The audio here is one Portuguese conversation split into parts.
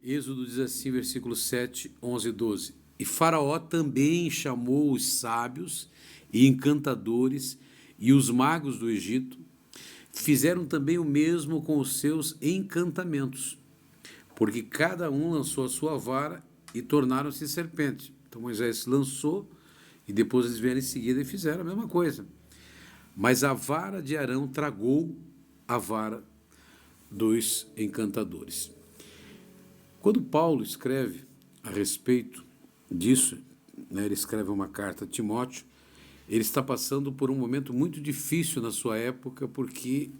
Êxodo diz assim, versículos 7, 11 e 12. E Faraó também chamou os sábios e encantadores e os magos do Egito. Fizeram também o mesmo com os seus encantamentos, porque cada um lançou a sua vara e tornaram-se serpente. Então Moisés lançou e depois eles vieram em seguida e fizeram a mesma coisa. Mas a vara de Arão tragou a vara dos encantadores. Quando Paulo escreve a respeito disso, né, ele escreve uma carta a Timóteo, ele está passando por um momento muito difícil na sua época, porque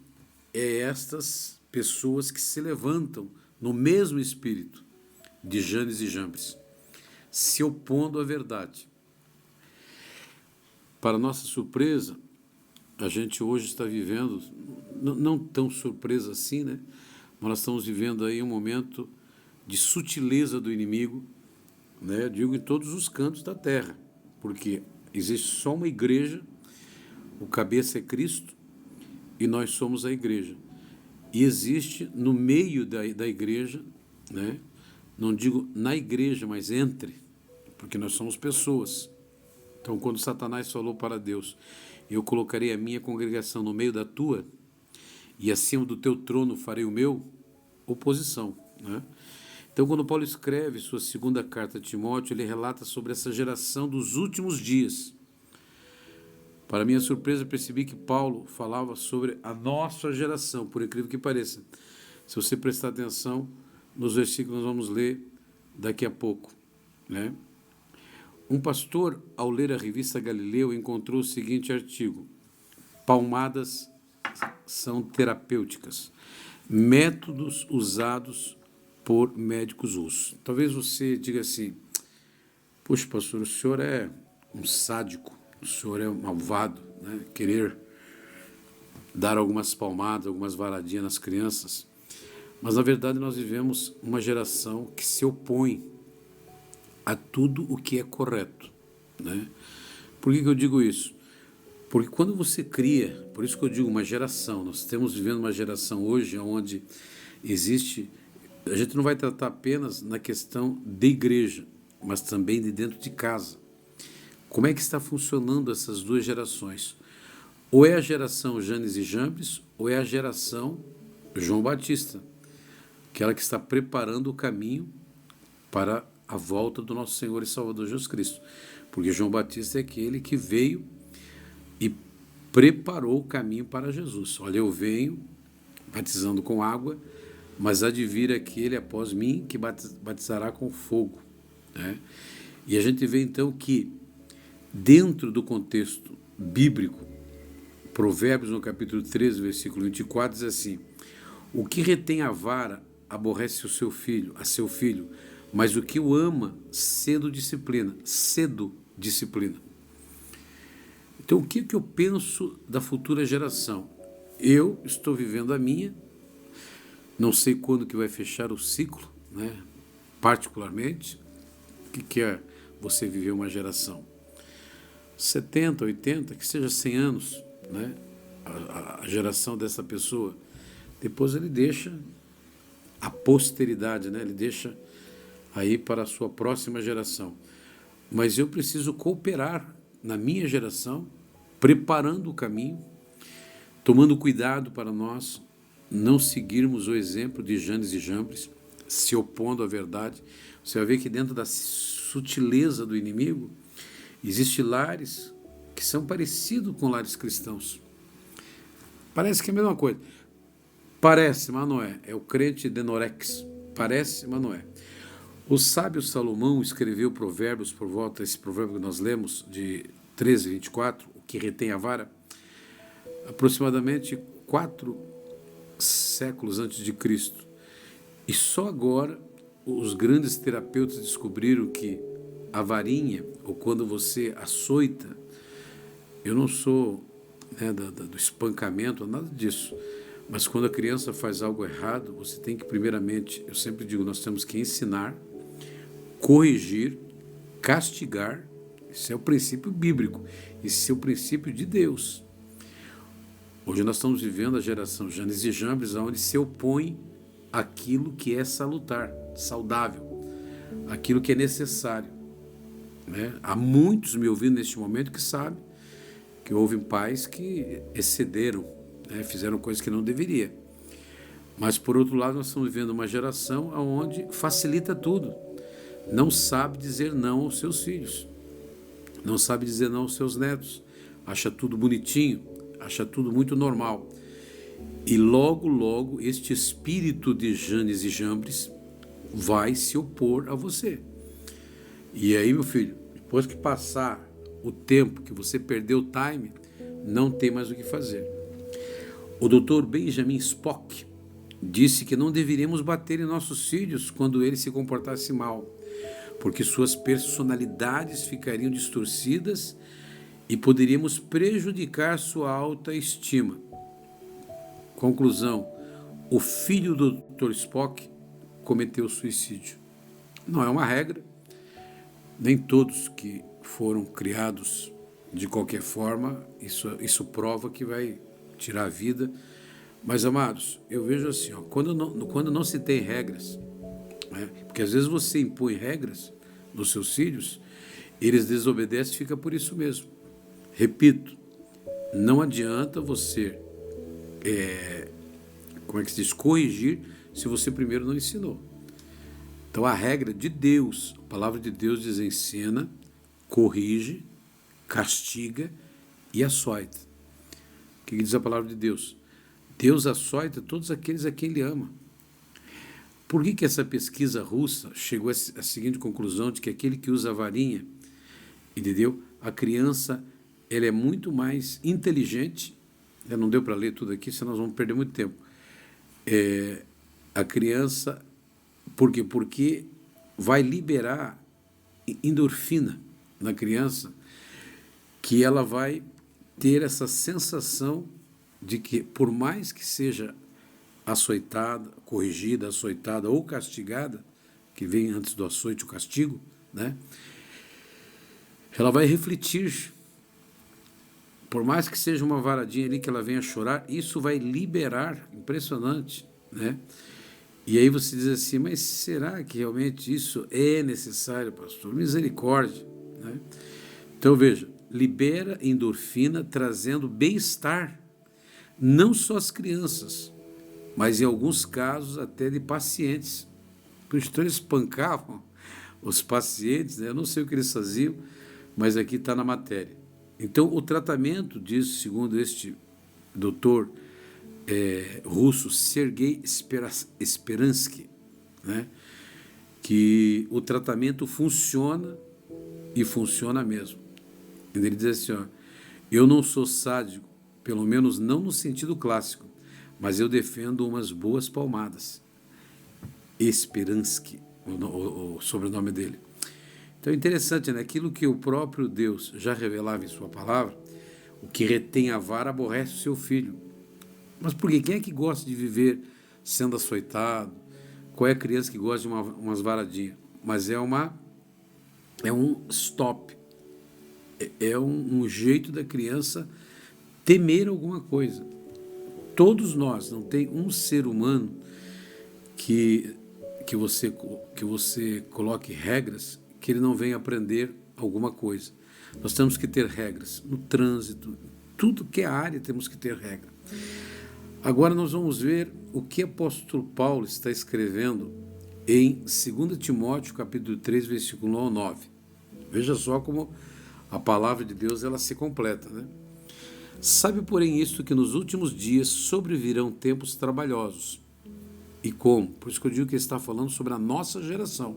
é estas pessoas que se levantam no mesmo espírito de Janes e Jambres, se opondo à verdade. Para nossa surpresa, a gente hoje está vivendo, não tão surpresa assim, né? Mas nós estamos vivendo aí um momento de sutileza do inimigo, né? Digo em todos os cantos da terra, porque existe só uma igreja, o cabeça é Cristo e nós somos a igreja. E existe no meio da igreja, né? Não digo na igreja, mas entre, porque nós somos pessoas. Então, quando Satanás falou para Deus, eu colocarei a minha congregação no meio da tua, e acima do teu trono farei o meu, oposição, né? Então, quando Paulo escreve sua segunda carta a Timóteo, ele relata sobre essa geração dos últimos dias. Para minha surpresa, percebi que Paulo falava sobre a nossa geração, por incrível que pareça. Se você prestar atenção nos versículos que nós vamos ler daqui a pouco, né? Um pastor, ao ler a revista Galileu, encontrou o seguinte artigo: palmadas são terapêuticas, métodos usados por médicos russos. Talvez você diga assim: poxa, pastor, o senhor é um sádico, o senhor é um malvado, né? Querer dar algumas palmadas, algumas varadinhas nas crianças. Mas, na verdade, nós vivemos uma geração que se opõe a tudo o que é correto, né? Por que eu digo isso? Porque quando você cria, por isso que eu digo uma geração, nós estamos vivendo uma geração hoje onde existe, a gente não vai tratar apenas na questão de igreja, mas também de dentro de casa. Como é que está funcionando essas duas gerações? Ou é a geração Janes e Jambres, ou é a geração João Batista, aquela que está preparando o caminho para a volta do nosso Senhor e Salvador Jesus Cristo. Porque João Batista é aquele que veio e preparou o caminho para Jesus. Olha, eu venho batizando com água, mas há de vir aquele após mim que batizará com fogo, né? E a gente vê então que, dentro do contexto bíblico, Provérbios no capítulo 13, versículo 24, diz assim: o que retém a vara aborrece a seu filho, mas o que o ama, cedo disciplina. Então, o que eu penso da futura geração? Eu estou vivendo a minha, não sei quando que vai fechar o ciclo, né? Particularmente, o que é você viver uma geração? 70, 80, que seja 100 anos, né? A geração dessa pessoa. Depois ele deixa a posteridade, né? Ele deixa aí para a sua próxima geração. Mas eu preciso cooperar na minha geração, preparando o caminho, tomando cuidado para nós não seguirmos o exemplo de Janes e Jambres, se opondo à verdade. Você vai ver que dentro da sutileza do inimigo, existem lares que são parecidos com lares cristãos. Parece que é a mesma coisa. Parece, mas não é. É o crente denorex. Parece, mas não é. O sábio Salomão escreveu provérbios por volta desse provérbio que nós lemos, de 13, 24, o que retém a vara, aproximadamente 4 séculos antes de Cristo. E só agora os grandes terapeutas descobriram que a varinha, ou quando você açoita, eu não sou, né, do espancamento, nada disso, mas quando a criança faz algo errado, você tem que primeiramente, eu sempre digo, nós temos que ensinar, corrigir, castigar. Esse é o princípio bíblico, esse é o princípio de Deus. Hoje nós estamos vivendo a geração Janes e Jambres, onde se opõe aquilo que é salutar, saudável, aquilo que é necessário, né? Há muitos me ouvindo neste momento que sabem que houve pais que excederam, né? Fizeram coisas que não deveria. Mas, por outro lado, nós estamos vivendo uma geração onde facilita tudo. Não sabe dizer não aos seus filhos. Não sabe dizer não aos seus netos. Acha tudo bonitinho, acha tudo muito normal. E logo, logo, este espírito de Janes e Jambres vai se opor a você. E aí, meu filho, depois que passar o tempo que você perdeu o time, não tem mais o que fazer. O Dr. Benjamin Spock disse que não deveríamos bater em nossos filhos quando eles se comportassem mal, porque suas personalidades ficariam distorcidas e poderíamos prejudicar sua autoestima. Conclusão: o filho do Dr. Spock cometeu suicídio. Não é uma regra, nem todos que foram criados de qualquer forma, isso prova que vai tirar a vida. Mas, amados, eu vejo assim, ó, quando não se tem regras, né, porque às vezes você impõe regras nos seus filhos, eles desobedecem e fica por isso mesmo. Repito, não adianta você, como é que se diz, corrigir se você primeiro não ensinou. Então a regra de Deus, a palavra de Deus diz: ensina, corrige, castiga e açoita. O que diz a palavra de Deus? Deus açoita todos aqueles a quem Ele ama. Por que essa pesquisa russa chegou à seguinte conclusão de que aquele que usa a varinha, entendeu? A criança, ela é muito mais inteligente. Não deu para ler tudo aqui, senão nós vamos perder muito tempo. A criança, por quê? Porque vai liberar endorfina na criança, que ela vai ter essa sensação de que, por mais que seja açoitada, corrigida, açoitada ou castigada, que vem antes do açoite o castigo, né? Ela vai refletir. Por mais que seja uma varadinha ali que ela venha chorar, isso vai liberar, impressionante, né? E aí você diz assim: mas será que realmente isso é necessário, pastor? Misericórdia, né? Então veja, libera endorfina trazendo bem-estar, não só às crianças, mas em alguns casos até de pacientes. Então eles espancavam os pacientes, né? Eu não sei o que eles faziam, mas aqui está na matéria. Então o tratamento disso, segundo este doutor russo, Sergei Speransky, né? Que o tratamento funciona e funciona mesmo. Ele diz assim, ó: eu não sou sádico, pelo menos não no sentido clássico, mas eu defendo umas boas palmadas. Speransky, o sobrenome dele. Então é interessante, né? Aquilo que o próprio Deus já revelava em sua palavra: o que retém a vara aborrece o seu filho. Mas por quê? Quem é que gosta de viver sendo açoitado? Qual é a criança que gosta de umas varadinhas? Mas é um stop. É um jeito da criança temer alguma coisa. Todos nós, não tem um ser humano que você coloque regras que ele não venha aprender alguma coisa. Nós temos que ter regras no trânsito, tudo que é área temos que ter regra. Agora nós vamos ver o que o apóstolo Paulo está escrevendo em 2 Timóteo, capítulo 3, versículo 1 ao 9. Veja só como a palavra de Deus ela se completa, né? Sabe, porém, isto, que nos últimos dias sobrevirão tempos trabalhosos. E como? Por isso que eu digo que ele está falando sobre a nossa geração.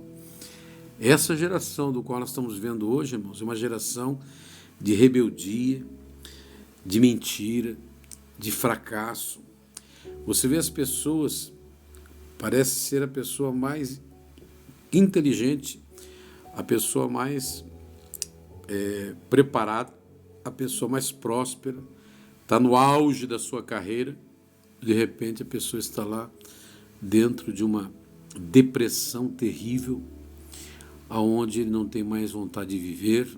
Essa geração do qual nós estamos vendo hoje, irmãos, é uma geração de rebeldia, de mentira, de fracasso. Você vê as pessoas, parece ser a pessoa mais inteligente, a pessoa mais preparada, a pessoa mais próspera, está no auge da sua carreira, de repente a pessoa está lá dentro de uma depressão terrível, aonde ele não tem mais vontade de viver.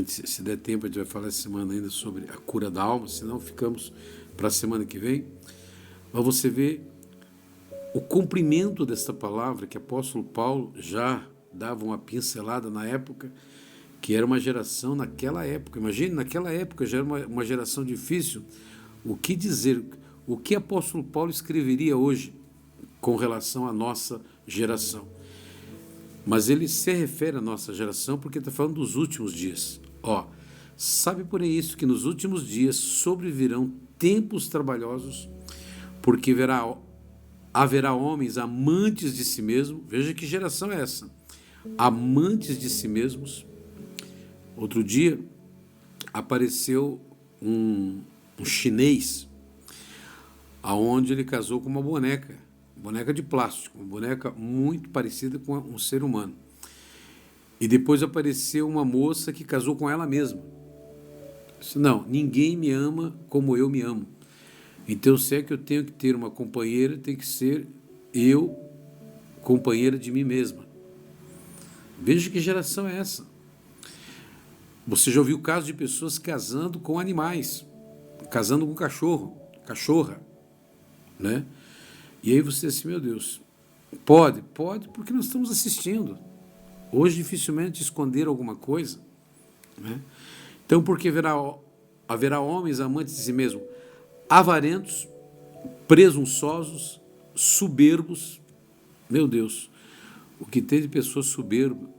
Se der tempo, a gente vai falar essa semana ainda sobre a cura da alma, senão ficamos para a semana que vem. Mas você vê o cumprimento desta palavra que o apóstolo Paulo já dava uma pincelada na época, que era uma geração naquela época. Imagine, naquela época já era uma geração difícil. O que dizer, o que o apóstolo Paulo escreveria hoje com relação à nossa geração? Mas ele se refere à nossa geração porque está falando dos últimos dias. Sabe porém isso, que nos últimos dias sobrevirão tempos trabalhosos, porque haverá homens amantes de si mesmos. Veja que geração é essa. Amantes de si mesmos. Outro dia apareceu um chinês, aonde ele casou com uma boneca de plástico, uma boneca muito parecida com um ser humano. E depois apareceu uma moça que casou com ela mesma. Disse, não, ninguém me ama como eu me amo. Então, se é que eu tenho que ter uma companheira, tem que ser eu, companheira de mim mesma. Veja que geração é essa. Você já ouviu casos de pessoas casando com animais, casando com cachorro, cachorra, né? E aí você diz assim, meu Deus, pode, porque nós estamos assistindo. Hoje dificilmente esconder alguma coisa, né? Então, porque haverá homens amantes de si mesmo, avarentos, presunçosos, soberbos. Meu Deus, o que tem de pessoa soberba,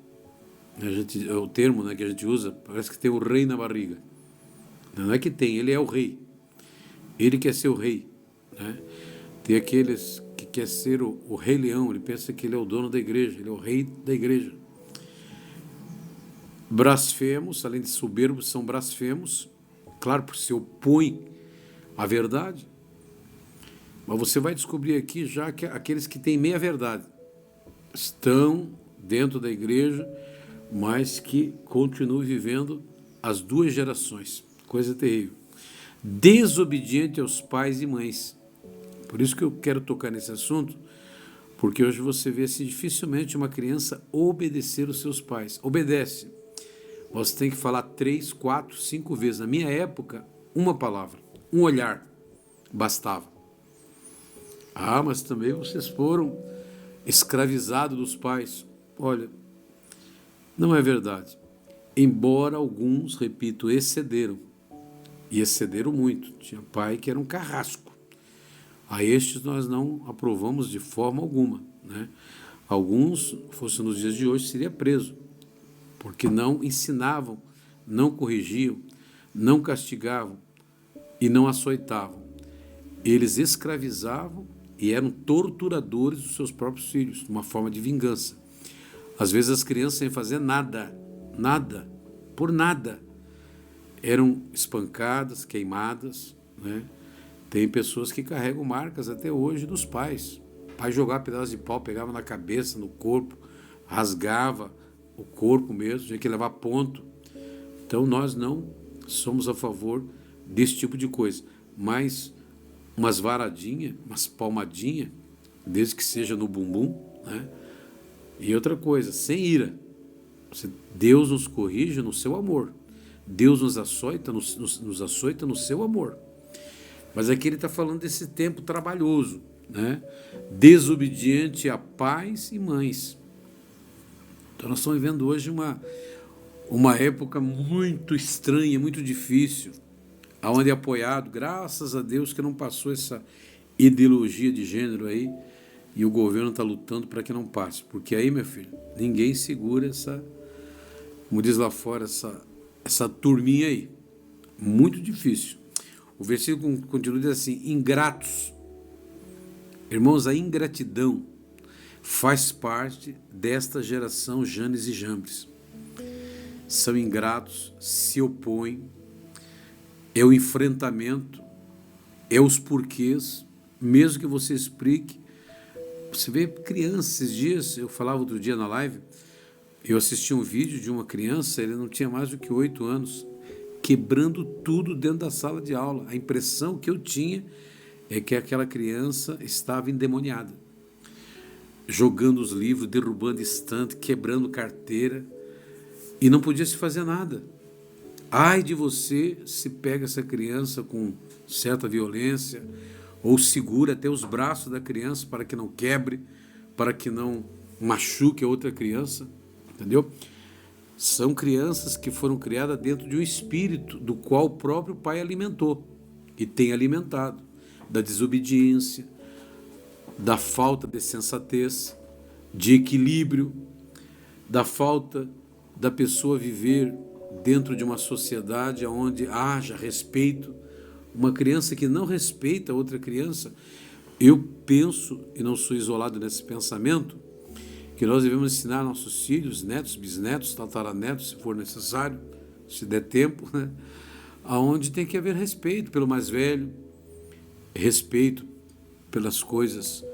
é o termo, né, que a gente usa, parece que tem o rei na barriga. Não é que tem, ele é o rei. Ele quer ser o rei, né? Tem aqueles que quer ser o rei leão, ele pensa que ele é o dono da igreja, ele é o rei da igreja. Blasfemos, além de soberbos, são blasfemos, claro, porque se opõem à verdade. Mas você vai descobrir aqui já que aqueles que têm meia verdade estão dentro da igreja, mas que continuam vivendo as duas gerações. Coisa terrível. Desobediente aos pais e mães. Por isso que eu quero tocar nesse assunto, porque hoje você vê assim, dificilmente uma criança obedecer os seus pais. Obedece. Você tem que falar 3, 4, 5 vezes. Na minha época, uma palavra, um olhar, bastava. Mas também vocês foram escravizados dos pais. Olha, não é verdade. Embora alguns, repito, excederam. E excederam muito. Tinha pai que era um carrasco. A estes nós não aprovamos de forma alguma, né? Alguns, fosse nos dias de hoje, seria preso, porque não ensinavam, não corrigiam, não castigavam e não açoitavam. Eles escravizavam e eram torturadores dos seus próprios filhos, uma forma de vingança. Às vezes as crianças sem fazer nada, por nada, eram espancadas, queimadas, né? Tem pessoas que carregam marcas até hoje dos pais. O pai jogava pedaço de pau, pegava na cabeça, no corpo, rasgava o corpo mesmo, tinha que levar ponto. Então nós não somos a favor desse tipo de coisa. Mas umas varadinhas, umas palmadinhas, desde que seja no bumbum, né? E outra coisa, sem ira. Deus nos corrige no seu amor. Deus nos açoita no seu amor. Mas aqui ele está falando desse tempo trabalhoso, né? Desobediente a pais e mães. Então nós estamos vivendo hoje uma época muito estranha, muito difícil, onde é apoiado, graças a Deus que não passou essa ideologia de gênero aí, e o governo está lutando para que não passe. Porque aí, meu filho, ninguém segura como diz lá fora, essa turminha aí. Muito difícil. O versículo continua dizendo assim, ingratos. Irmãos, a ingratidão faz parte desta geração Janes e Jambres. São ingratos, se opõem, é o enfrentamento, é os porquês, mesmo que você explique. Você vê crianças, esses dias, eu falava outro dia na live, eu assisti um vídeo de uma criança, ele não tinha mais do que 8 anos, quebrando tudo dentro da sala de aula. A impressão que eu tinha é que aquela criança estava endemoniada. Jogando os livros, derrubando estante, quebrando carteira, e não podia se fazer nada. Ai de você se pega essa criança com certa violência, ou segura até os braços da criança para que não quebre, para que não machuque a outra criança, entendeu? São crianças que foram criadas dentro de um espírito do qual o próprio pai alimentou e tem alimentado, da desobediência, da falta de sensatez, de equilíbrio, da falta da pessoa viver dentro de uma sociedade onde haja respeito. Uma criança que não respeita outra criança, eu penso, e não sou isolado nesse pensamento, que nós devemos ensinar nossos filhos, netos, bisnetos, tataranetos, se for necessário, se der tempo, né? Aonde tem que haver respeito pelo mais velho, respeito pelas coisas,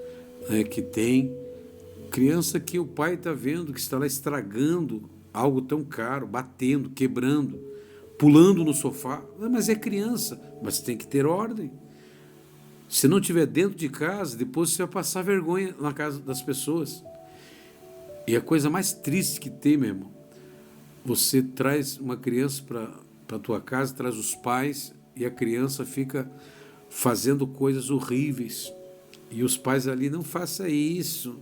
né, que tem. Criança que o pai está vendo que está lá estragando algo tão caro, batendo, quebrando, pulando no sofá. Mas é criança, mas tem que ter ordem. Se não estiver dentro de casa, depois você vai passar vergonha na casa das pessoas. E a coisa mais triste que tem, meu irmão, você traz uma criança para a tua casa, traz os pais e a criança fica fazendo coisas horríveis. E os pais ali, não faça isso.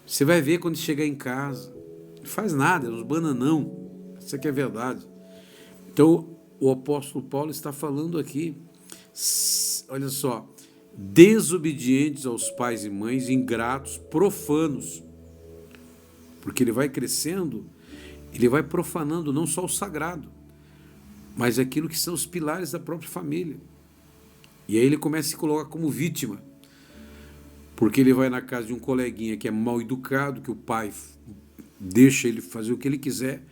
Você vai ver quando chegar em casa. Não faz nada, é uns bananão. Isso aqui é verdade. Então, o apóstolo Paulo está falando aqui, olha só, desobedientes aos pais e mães, ingratos, profanos. Porque ele vai crescendo, ele vai profanando não só o sagrado, mas aquilo que são os pilares da própria família. E aí ele começa a se colocar como vítima, porque ele vai na casa de um coleguinha que é mal educado, que o pai deixa ele fazer o que ele quiser,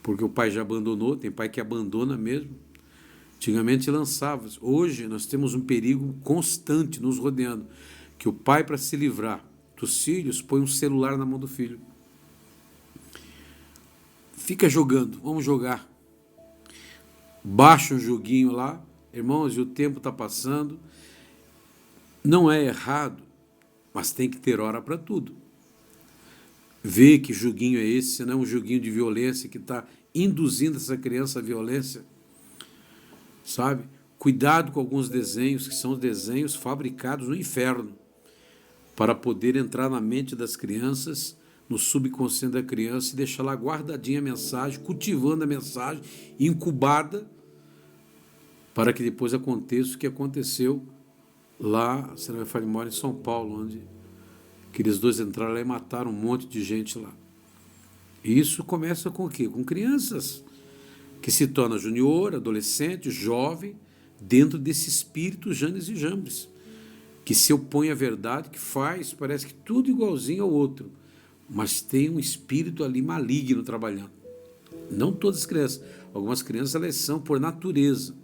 porque o pai já abandonou, tem pai que abandona mesmo. Antigamente lançava. Hoje nós temos um perigo constante nos rodeando, que o pai, para se livrar dos filhos, põe um celular na mão do filho. Fica jogando, vamos jogar. Baixa um joguinho lá, irmãos, e o tempo está passando. Não é errado, mas tem que ter hora para tudo. Vê que joguinho é esse, se não é um joguinho de violência que está induzindo essa criança à violência. Sabe? Cuidado com alguns desenhos, que são desenhos fabricados no inferno, para poder entrar na mente das crianças, no subconsciente da criança, e deixar lá guardadinha a mensagem, cultivando a mensagem, incubada, para que depois aconteça o que aconteceu lá, se não me falha memória, em São Paulo, onde aqueles dois entraram lá e mataram um monte de gente lá. E isso começa com o quê? Com crianças que se tornam junior, adolescente, jovem, dentro desse espírito Janes e Jambres, que se opõe à verdade, que faz, parece que tudo igualzinho ao outro, mas tem um espírito ali maligno trabalhando. Não todas as crianças. Algumas crianças, elas são por natureza.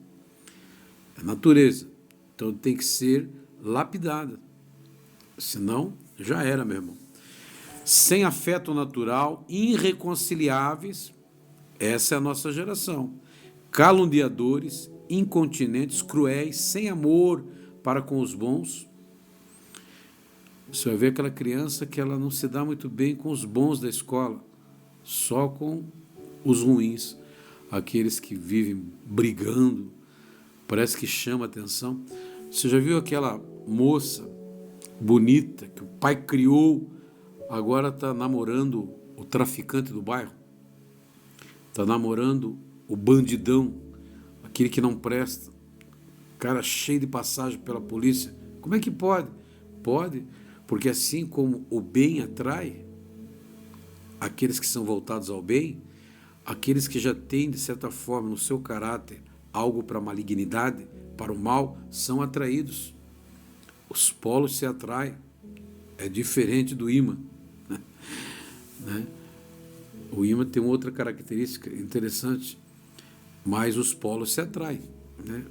É natureza. Então tem que ser lapidada. Senão, já era, meu irmão. Sem afeto natural, irreconciliáveis, essa é a nossa geração. Caluniadores, incontinentes, cruéis, sem amor para com os bons. Você vai ver aquela criança que ela não se dá muito bem com os bons da escola, só com os ruins, aqueles que vivem brigando, parece que chama atenção. Você já viu aquela moça bonita que o pai criou, agora está namorando o traficante do bairro? Está namorando o bandidão, aquele que não presta, cara cheio de passagem pela polícia. Como é que pode? Pode, porque assim como o bem atrai aqueles que são voltados ao bem, aqueles que já têm, de certa forma, no seu caráter, algo para a malignidade, para o mal, são atraídos. Os polos se atraem. É diferente do ímã, né? O ímã tem outra característica interessante, mas os polos se atraem, né?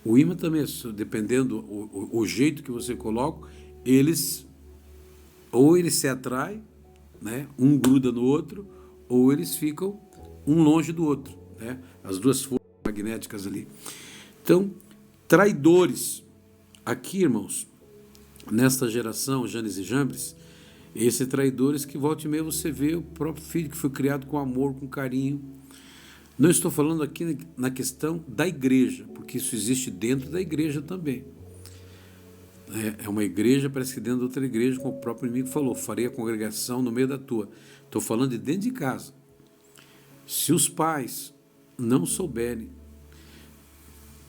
O ímã também, dependendo o jeito que você coloca, eles se atraem, né? Um gruda no outro, ou eles ficam um longe do outro, né? As duas forças magnéticas ali. Então, traidores. Aqui, irmãos, nesta geração, Janes e Jambres, esses traidores que volta e meia você vê o próprio filho que foi criado com amor, com carinho. Não estou falando aqui na questão da igreja, porque isso existe dentro da igreja também. É uma igreja, parece que dentro de outra igreja, como o próprio inimigo falou, farei a congregação no meio da tua. Estou falando de dentro de casa. Se os pais não souberem,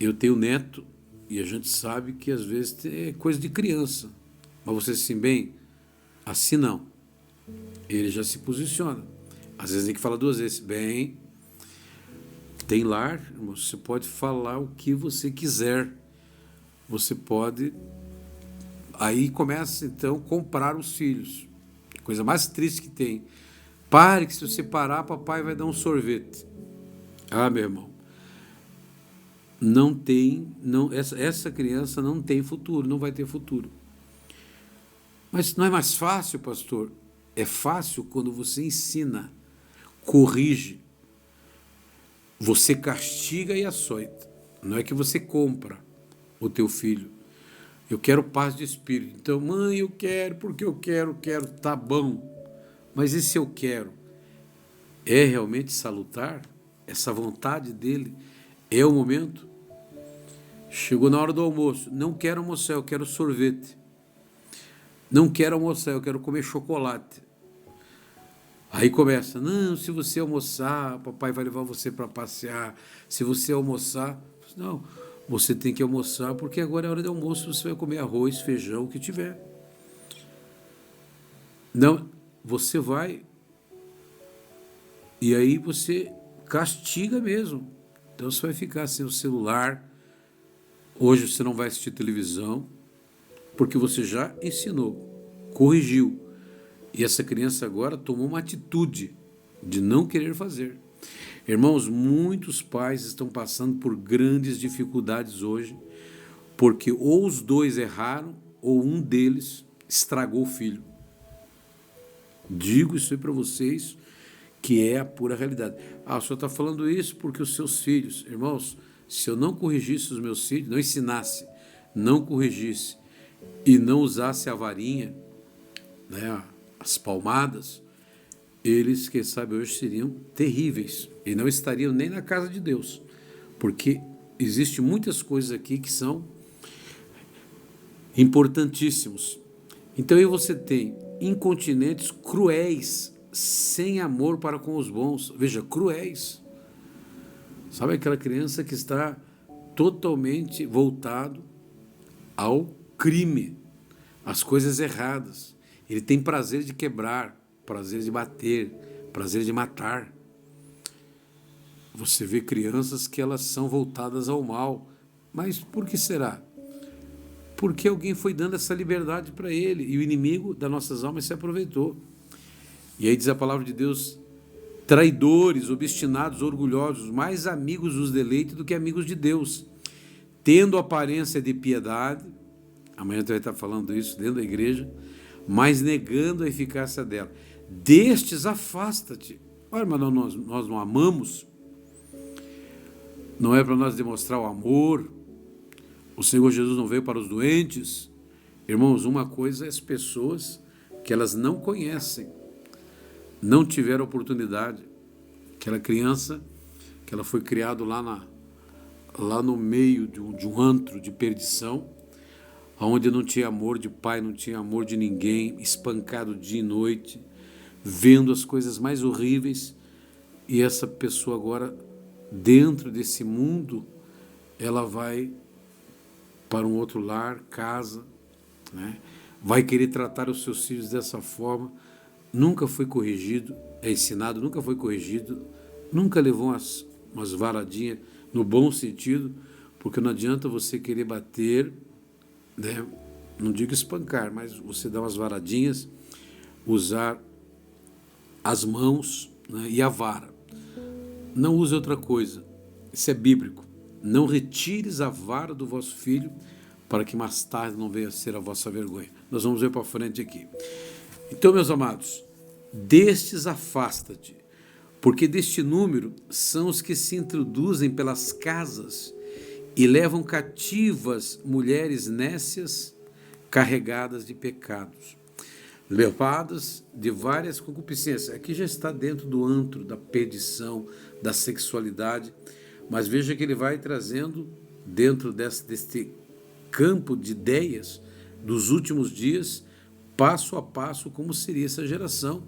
eu tenho neto, e a gente sabe que às vezes é coisa de criança, mas você assim, bem, assim não. Ele já se posiciona. Às vezes tem que falar duas vezes, bem, tem lar, você pode falar o que você quiser, você pode. Aí começa então comprar os filhos, coisa mais triste que tem. Pare que se você parar, papai vai dar um sorvete. Ah, meu irmão, não tem, não, essa criança não tem futuro, não vai ter futuro. Mas não é mais fácil, pastor? É fácil quando você ensina, corrige, você castiga e açoita. Não é que você compra o teu filho. Eu quero paz de espírito. Então, mãe, eu quero, porque eu quero, tá bom. Mas e se eu quero? É realmente salutar? Essa vontade dele é o momento? Chegou na hora do almoço. Não quero almoçar, eu quero sorvete. Não quero almoçar, eu quero comer chocolate. Aí começa, não, se você almoçar, papai vai levar você para passear. Se você almoçar, não, você tem que almoçar porque agora é hora de almoço, você vai comer arroz, feijão, o que tiver. Não, você vai e aí você castiga mesmo. Então você vai ficar sem o celular. Hoje você não vai assistir televisão porque você já ensinou, corrigiu. E essa criança agora tomou uma atitude de não querer fazer. Irmãos, muitos pais estão passando por grandes dificuldades hoje, porque ou os dois erraram, ou um deles estragou o filho. Digo isso aí para vocês, que é a pura realidade. Ah, o senhor está falando isso porque os seus filhos, irmãos, se eu não corrigisse os meus filhos, não ensinasse, não corrigisse e não usasse a varinha, né, as palmadas, eles, quem sabe, hoje seriam terríveis e não estariam nem na casa de Deus, porque existem muitas coisas aqui que são importantíssimos. Então aí você tem incontinentes cruéis, sem amor para com os bons. Veja, cruéis. Sabe aquela criança que está totalmente voltado ao crime, às coisas erradas. Ele tem prazer de quebrar, prazer de bater, prazer de matar. Você vê crianças que elas são voltadas ao mal. Mas por que será? Porque alguém foi dando essa liberdade para ele e o inimigo das nossas almas se aproveitou. E aí diz a palavra de Deus, traidores, obstinados, orgulhosos, mais amigos dos deleites do que amigos de Deus, tendo aparência de piedade, amanhã a gente vai estar falando isso dentro da igreja, mas negando a eficácia dela. Destes afasta-te. Olha, mas nós não amamos, não é para nós demonstrar o amor, o Senhor Jesus não veio para os doentes. Irmãos, uma coisa é as pessoas que elas não conhecem, não tiveram oportunidade. Aquela criança que ela foi criada lá no meio de um antro de perdição, onde não tinha amor de pai, não tinha amor de ninguém, espancado dia e noite, vendo as coisas mais horríveis, e essa pessoa agora, dentro desse mundo, ela vai para um outro lar, casa, né? Vai querer tratar os seus filhos dessa forma, nunca foi corrigido, é ensinado, nunca foi corrigido, nunca levou umas varadinhas no bom sentido, porque não adianta você querer bater, né? Não digo espancar, mas você dá umas varadinhas, usar as mãos, né, e a vara. Não use outra coisa, isso é bíblico. Não retires a vara do vosso filho, para que mais tarde não venha a ser a vossa vergonha. Nós vamos ver para frente aqui. Então, meus amados, destes afasta-te, porque deste número são os que se introduzem pelas casas e levam cativas mulheres nécias, carregadas de pecados, levadas de várias concupiscências. Aqui já está dentro do antro da perdição, da sexualidade, mas veja que ele vai trazendo dentro deste campo de ideias, dos últimos dias, passo a passo, como seria essa geração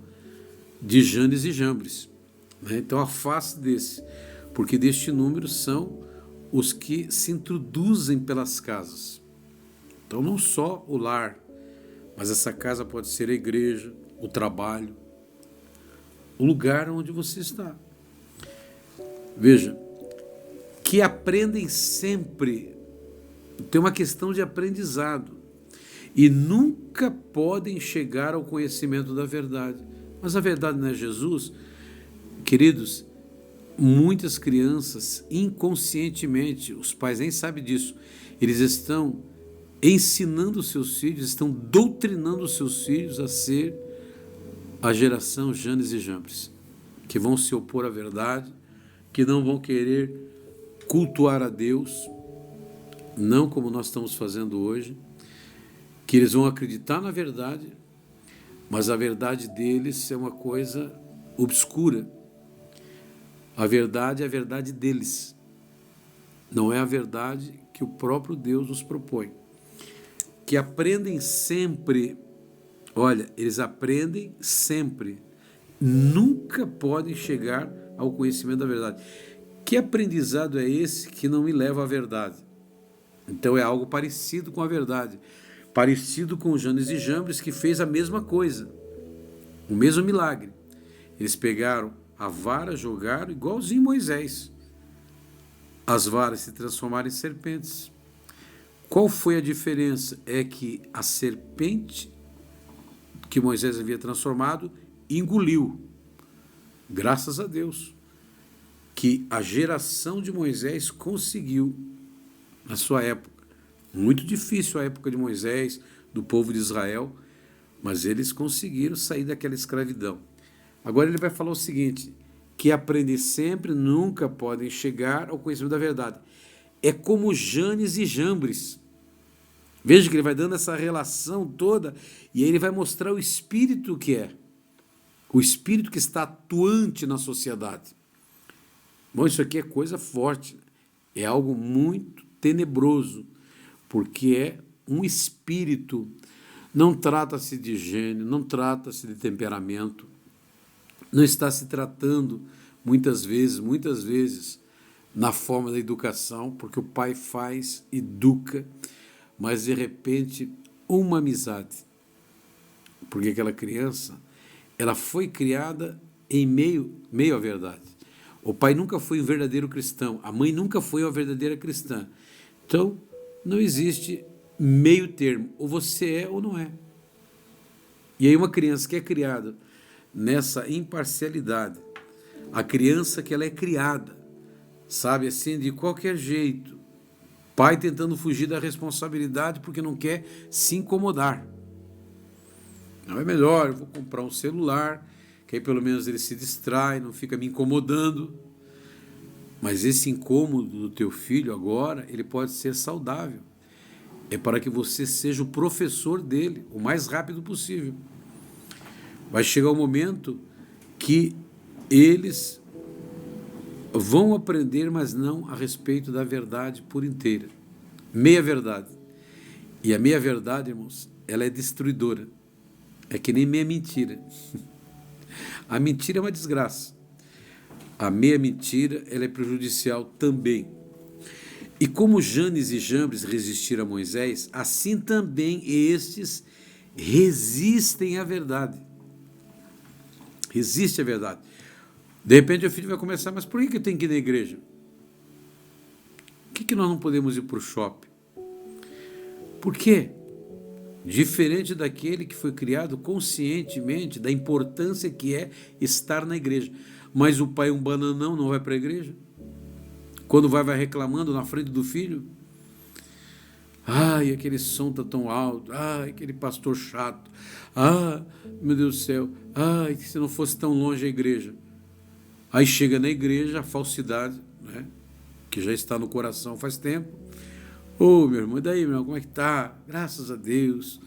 de Janes e Jambres, né? Então afaste desse, porque deste número são os que se introduzem pelas casas. Então não só o lar, mas essa casa pode ser a igreja, o trabalho, o lugar onde você está. Veja, que aprendem sempre, tem uma questão de aprendizado, e nunca podem chegar ao conhecimento da verdade. Mas a verdade não é Jesus? Queridos, muitas crianças, inconscientemente, os pais nem sabem disso, eles estão ensinando os seus filhos, estão doutrinando os seus filhos a ser a geração Janes e Jambres, que vão se opor à verdade, que não vão querer cultuar a Deus, não como nós estamos fazendo hoje, que eles vão acreditar na verdade, mas a verdade deles é uma coisa obscura. A verdade é a verdade deles, não é a verdade que o próprio Deus nos propõe. Que aprendem sempre, olha, eles aprendem sempre, nunca podem chegar ao conhecimento da verdade. Que aprendizado é esse que não me leva à verdade? Então é algo parecido com a verdade, parecido com Janes e Jambres, que fez a mesma coisa, o mesmo milagre. Eles pegaram a vara, jogaram igualzinho Moisés. As varas se transformaram em serpentes. Qual foi a diferença? É que a serpente que Moisés havia transformado engoliu. Graças a Deus que a geração de Moisés conseguiu, na sua época, muito difícil a época de Moisés, do povo de Israel, mas eles conseguiram sair daquela escravidão. Agora ele vai falar o seguinte, que aprendem sempre, nunca podem chegar ao conhecimento da verdade. É como Janes e Jambres. Veja que ele vai dando essa relação toda, e aí ele vai mostrar o espírito que é, o espírito que está atuante na sociedade. Bom, isso aqui é coisa forte, é algo muito tenebroso, porque é um espírito. Não trata-se de gênio, não trata-se de temperamento, não está se tratando, muitas vezes, na forma da educação, porque o pai faz, educa, mas de repente uma amizade, porque aquela criança, ela foi criada em meio à verdade. O pai nunca foi um verdadeiro cristão, a mãe nunca foi uma verdadeira cristã. Então, não existe meio termo, ou você é ou não é. E aí uma criança que é criada nessa imparcialidade, a criança que ela é criada, sabe, assim, de qualquer jeito, pai tentando fugir da responsabilidade porque não quer se incomodar. Não é melhor, eu vou comprar um celular, que aí pelo menos ele se distrai, não fica me incomodando. Mas esse incômodo do teu filho agora, ele pode ser saudável. É para que você seja o professor dele o mais rápido possível. Vai chegar o momento que eles vão aprender, mas não a respeito da verdade por inteira. Meia verdade. E a meia verdade, irmãos, ela é destruidora. É que nem meia mentira. A mentira é uma desgraça. A meia mentira, ela é prejudicial também. E como Janes e Jambres resistiram a Moisés, assim também estes resistem à verdade. Resiste à verdade. De repente o filho vai começar, mas por que eu tenho que ir na igreja? Por que nós não podemos ir para o shopping? Por quê? Diferente daquele que foi criado conscientemente da importância que é estar na igreja. Mas o pai é um bananão, não vai para a igreja? Quando vai reclamando na frente do filho? Ai, aquele som está tão alto. Ai, aquele pastor chato. Ah, meu Deus do céu. Ai, se não fosse tão longe a igreja. Aí chega na igreja a falsidade, né, que já está no coração faz tempo. Ô, meu irmão, e daí, meu irmão, como é que tá? Graças a Deus.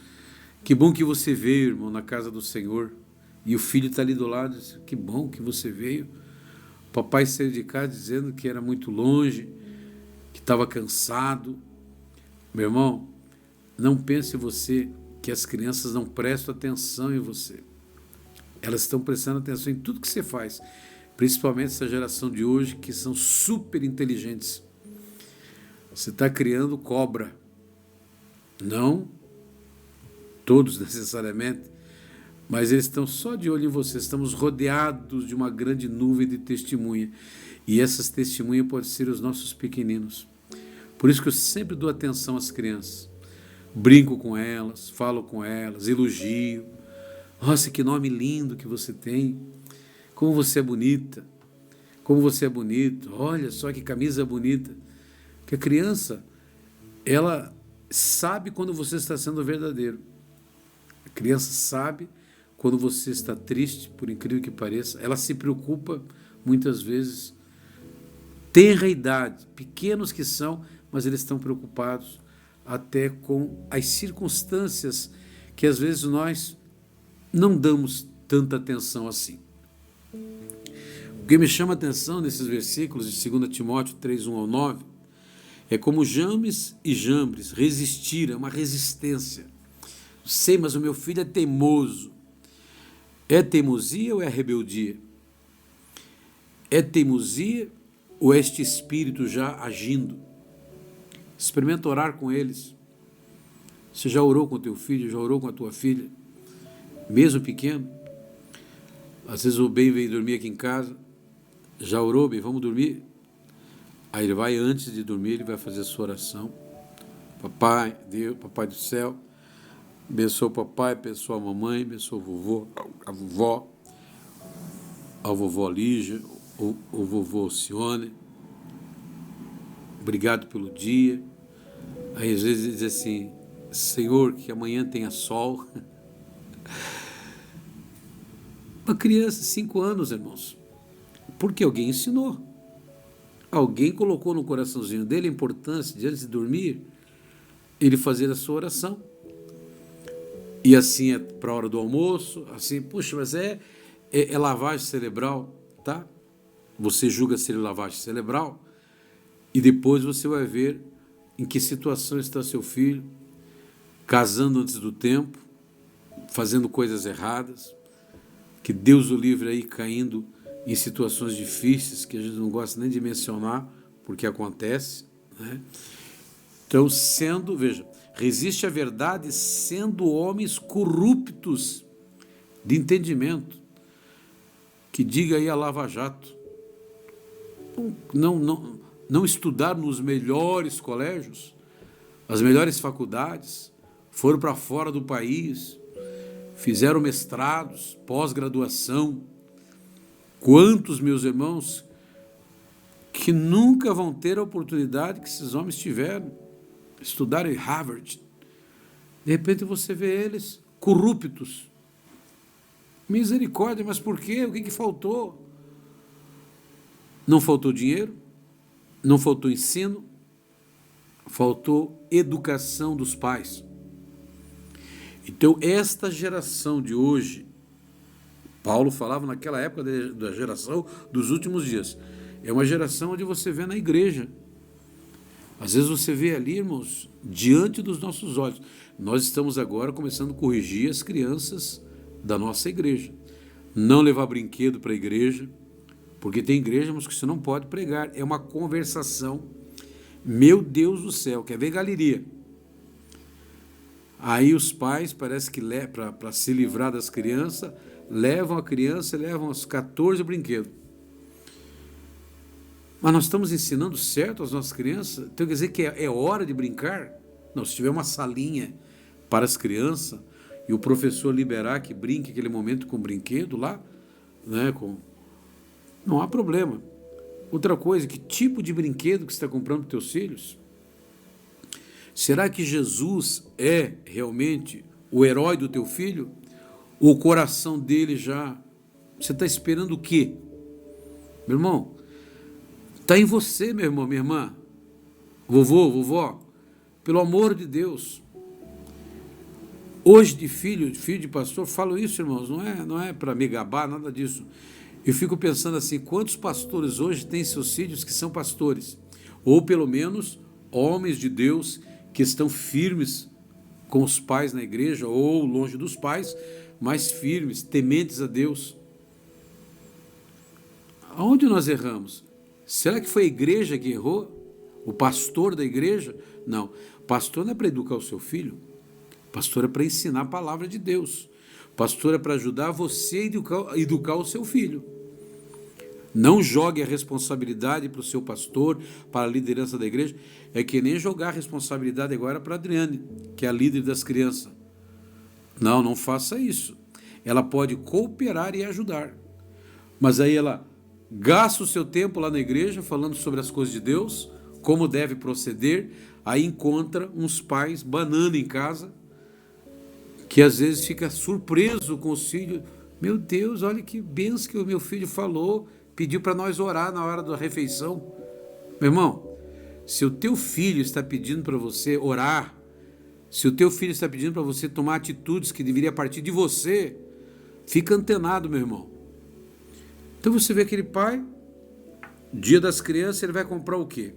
Que bom que você veio, irmão, na casa do Senhor. E o filho está ali do lado e diz, que bom que você veio. O papai saiu de casa dizendo que era muito longe, que estava cansado. Meu irmão, não pense você que as crianças não prestam atenção em você. Elas estão prestando atenção em tudo que você faz, principalmente essa geração de hoje, que são super inteligentes. Você está criando cobra. Não todos necessariamente, mas eles estão só de olho em você. Estamos rodeados de uma grande nuvem de testemunha, e essas testemunhas podem ser os nossos pequeninos. Por isso que eu sempre dou atenção às crianças. Brinco com elas, falo com elas, elogio. Nossa, que nome lindo que você tem. Como você é bonita. Como você é bonito. Olha só que camisa bonita. Porque a criança, ela sabe quando você está sendo verdadeiro. A criança sabe quando você está triste, por incrível que pareça. Ela se preocupa, muitas vezes, tenra idade, pequenos que são, mas eles estão preocupados até com as circunstâncias que às vezes nós não damos tanta atenção assim. O que me chama a atenção nesses versículos de 2 Timóteo 3, 1 ao 9, é como James e Jambres resistiram, é uma resistência. Sei, mas o meu filho é teimoso. É teimosia ou é rebeldia? É teimosia ou é este espírito já agindo? Experimenta orar com eles. Você já orou com o teu filho, já orou com a tua filha? Mesmo pequeno? Às vezes o bem vem dormir aqui em casa. Já orou, bem? Vamos dormir? Aí ele vai, antes de dormir, ele vai fazer a sua oração. Papai, Deus, Papai do céu, abençoa o papai, abençoa a mamãe, abençoa o vovô, a vovó, a vovó Lígia, o vovô Alcione. Obrigado pelo dia. Aí às vezes ele diz assim: Senhor, que amanhã tenha sol. Uma criança, 5 anos, irmãos. Porque alguém ensinou. Alguém colocou no coraçãozinho dele a importância de, antes de dormir, ele fazer a sua oração. E assim é para a hora do almoço, assim, puxa, mas é lavagem cerebral, tá? Você julga ser lavagem cerebral e depois você vai ver em que situação está seu filho, casando antes do tempo, fazendo coisas erradas, que Deus o livre aí caindo em situações difíceis que a gente não gosta nem de mencionar, porque acontece, né? Então, veja, resiste à verdade sendo homens corruptos de entendimento, que diga aí a Lava Jato. Não estudar nos melhores colégios, as melhores faculdades, foram para fora do país, fizeram mestrados, pós-graduação. Quantos, meus irmãos, que nunca vão ter a oportunidade que esses homens tiveram, estudaram em Harvard. De repente você vê eles corruptos. Misericórdia, mas por quê? O que faltou? Não faltou dinheiro, não faltou ensino, faltou educação dos pais. Então, esta geração de hoje, Paulo falava naquela época da geração dos últimos dias, é uma geração onde você vê na igreja. Às vezes você vê ali, irmãos, diante dos nossos olhos. Nós estamos agora começando a corrigir as crianças da nossa igreja. Não levar brinquedo para a igreja, porque tem igreja, mas que você não pode pregar. É uma conversação. Meu Deus do céu, quer ver galeria? Aí os pais, parece que para se livrar das crianças, levam a criança e levam os 14 brinquedos. Mas nós estamos ensinando certo às nossas crianças? Então quer dizer que é hora de brincar? Não, se tiver uma salinha para as crianças e o professor liberar que brinque aquele momento com o brinquedo lá, né, não há problema. Outra coisa, que tipo de brinquedo que você está comprando para os teus filhos? Será que Jesus é realmente o herói do teu filho? Ou o coração dele já... Você está esperando o quê? Meu irmão, está em você, meu irmão, minha irmã, vovô, vovó, pelo amor de Deus. Hoje de filho de pastor, falo isso, irmãos, não é para me gabar, nada disso. Eu fico pensando assim, quantos pastores hoje têm seus filhos que são pastores? Ou pelo menos homens de Deus que estão firmes com os pais na igreja ou longe dos pais, mas firmes, tementes a Deus. Aonde nós erramos? Será que foi a igreja que errou? O pastor da igreja? Não. O pastor não é para educar o seu filho. O pastor é para ensinar a palavra de Deus. O pastor é para ajudar você a educar o seu filho. Não jogue a responsabilidade para o seu pastor, para a liderança da igreja. É que nem jogar a responsabilidade agora para a Adriane, que é a líder das crianças. Não, não faça isso. Ela pode cooperar e ajudar. Mas aí ela gasta o seu tempo lá na igreja falando sobre as coisas de Deus, como deve proceder, aí encontra uns pais banana em casa, que às vezes fica surpreso com os filhos. Meu Deus, olha que benção que o meu filho falou, pediu para nós orar na hora da refeição. Meu irmão, se o teu filho está pedindo para você orar, se o teu filho está pedindo para você tomar atitudes que deveria partir de você, fica antenado, meu irmão. Então você vê aquele pai, dia das crianças, ele vai comprar o quê?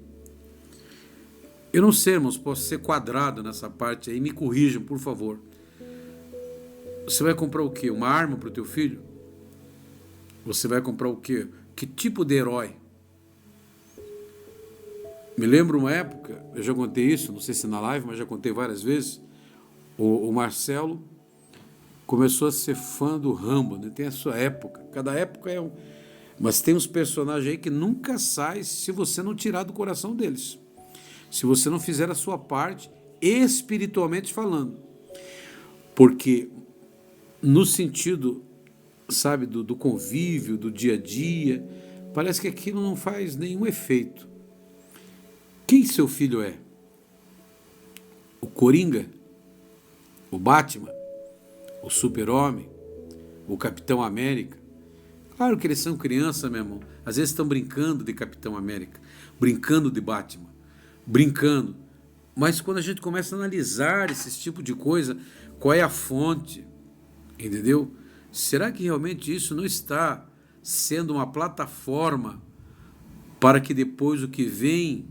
Eu não sei, irmãos, posso ser quadrado nessa parte aí, me corrijam, por favor. Você vai comprar o quê? Uma arma para o teu filho? Você vai comprar o quê? Que tipo de herói? Me lembro uma época, eu já contei isso, não sei se na live, mas já contei várias vezes, o Marcelo começou a ser fã do Rambo, né? Tem a sua época, cada época é um... Mas tem uns personagens aí que nunca saem se você não tirar do coração deles. Se você não fizer a sua parte, espiritualmente falando. Porque no sentido, sabe, do convívio, do dia a dia, parece que aquilo não faz nenhum efeito. Quem seu filho é? O Coringa? O Batman? O Super-Homem? O Capitão América? Claro que eles são crianças, meu irmão. Às vezes estão brincando de Capitão América, brincando de Batman, brincando. Mas quando a gente começa a analisar esse tipo de coisa, qual é a fonte? Entendeu? Será que realmente isso não está sendo uma plataforma para que depois o que vem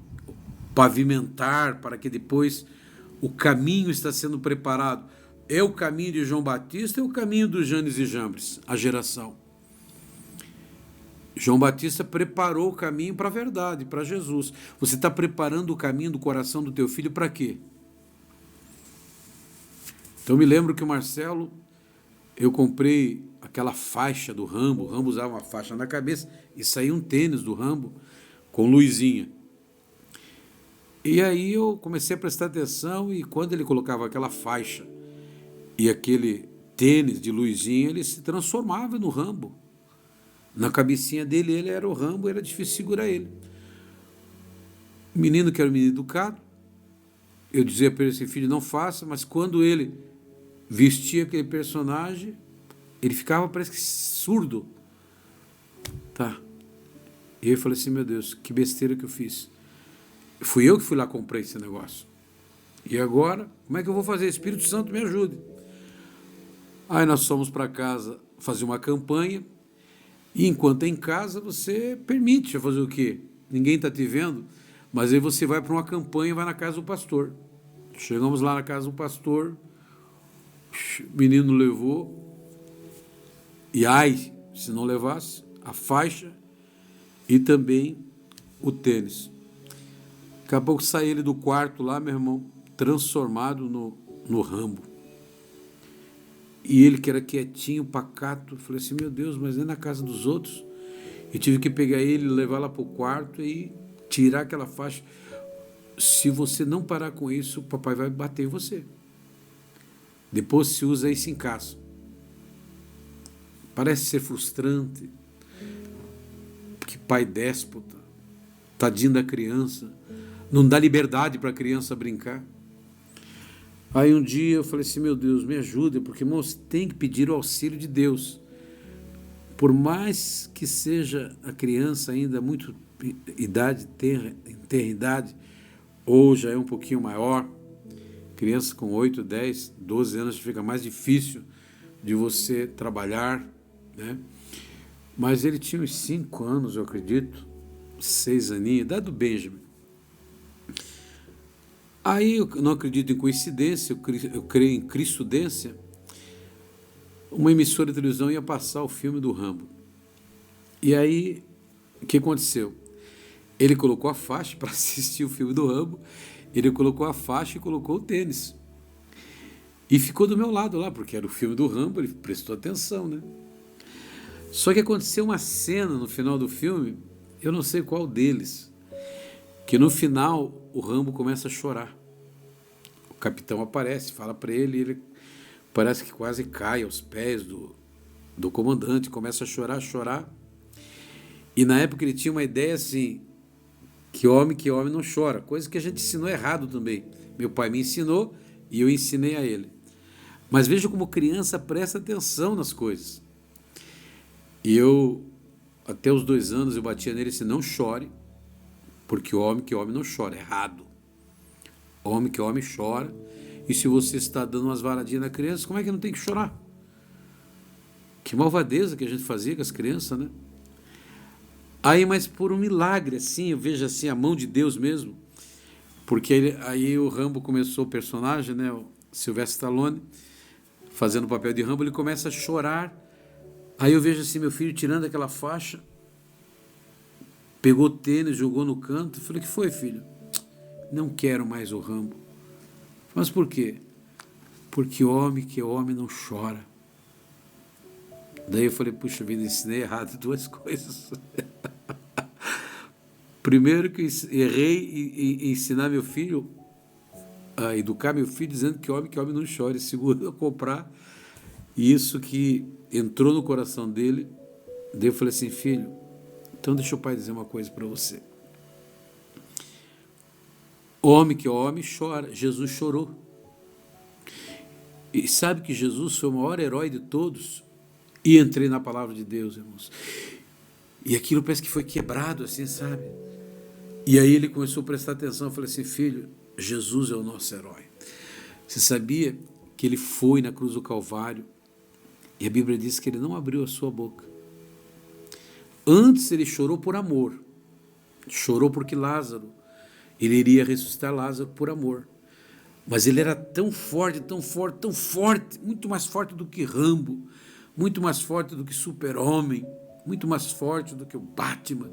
pavimentar, para que depois o caminho está sendo preparado? É o caminho de João Batista, é o caminho dos Janes e Jambres, a geração. João Batista preparou o caminho para a verdade, para Jesus. Você está preparando o caminho do coração do teu filho para quê? Então me lembro que o Marcelo, eu comprei aquela faixa do Rambo, o Rambo usava uma faixa na cabeça e saía um tênis do Rambo com luzinha. E aí eu comecei a prestar atenção e quando ele colocava aquela faixa e aquele tênis de luzinha, ele se transformava no Rambo. Na cabecinha dele, ele era o Rambo, era difícil segurar ele. O menino que era um menino educado, eu dizia para ele assim, filho, não faça, mas quando ele vestia aquele personagem, ele ficava, parece que surdo. Tá. E eu falei assim, meu Deus, que besteira que eu fiz. Fui eu que fui lá comprei esse negócio. E agora, como é que eu vou fazer? Espírito Santo me ajude. Aí nós fomos para casa fazer uma campanha, e enquanto é em casa, você permite fazer o quê? Ninguém está te vendo, mas aí você vai para uma campanha e vai na casa do pastor. Chegamos lá na casa do pastor, o menino levou, e ai, se não levasse, a faixa e também o tênis. Acabou que sai ele do quarto lá, meu irmão, transformado no Rambo. E ele que era quietinho, pacato, eu falei assim, meu Deus, mas é na casa dos outros. Eu tive que pegar ele, levar lá para o quarto e tirar aquela faixa. Se você não parar com isso, o papai vai bater em você. Depois se usa isso em casa. Parece ser frustrante. Que pai déspota, tadinho da criança, não dá liberdade para a criança brincar. Aí um dia eu falei assim, meu Deus, me ajuda, porque, irmãos, tem que pedir o auxílio de Deus. Por mais que seja a criança ainda muito tenra idade, ou já é um pouquinho maior, criança com 8, 10, 12 anos fica mais difícil de você trabalhar, né? Mas ele tinha uns 5 anos, eu acredito, 6 aninhos, idade do Benjamin. Aí eu não acredito em coincidência, eu creio em cristudência. Uma emissora de televisão ia passar o filme do Rambo. E aí, o que aconteceu? Ele colocou a faixa para assistir o filme do Rambo, ele colocou a faixa e colocou o tênis. E ficou do meu lado lá, porque era o filme do Rambo, ele prestou atenção, né? Só que aconteceu uma cena no final do filme, eu não sei qual deles, que no final o Rambo começa a chorar. O capitão aparece, fala para ele, e ele parece que quase cai aos pés do comandante, começa a chorar. E na época ele tinha uma ideia assim, que homem não chora, coisa que a gente ensinou errado também. Meu pai me ensinou e eu ensinei a ele. Mas veja como criança presta atenção nas coisas. E eu, até os 2 anos, eu batia nele assim, não chore, porque homem não chora, é errado. Homem chora, e se você está dando umas varadinhas na criança, como é que não tem que chorar? Que malvadeza que a gente fazia com as crianças, né? Aí, mas por um milagre, assim, eu vejo assim a mão de Deus mesmo, porque aí o Rambo começou, o personagem, né, o Sylvester Stallone, fazendo o papel de Rambo, ele começa a chorar. Aí eu vejo assim meu filho tirando aquela faixa, pegou o tênis, jogou no canto. Falei, o que foi, filho? Não quero mais o Rambo. Mas por quê? Porque homem não chora. Daí eu falei, puxa vida, ensinei errado 2 coisas. Primeiro que errei em ensinar meu filho, a educar meu filho dizendo que homem não chora. E segundo, a comprar isso que entrou no coração dele. Daí eu falei assim, filho, então deixa o pai dizer uma coisa para você. Homem chora. Jesus chorou. E sabe que Jesus foi o maior herói de todos? E entrei na palavra de Deus, irmãos. E aquilo parece que foi quebrado, assim, sabe? E aí ele começou a prestar atenção. Eu falei assim, filho, Jesus é o nosso herói. Você sabia que ele foi na cruz do Calvário e a Bíblia diz que ele não abriu a sua boca. Antes ele chorou por amor. Chorou porque Lázaro, ele iria ressuscitar Lázaro por amor. Mas ele era tão forte, muito mais forte do que Rambo, muito mais forte do que Super-Homem, muito mais forte do que o Batman.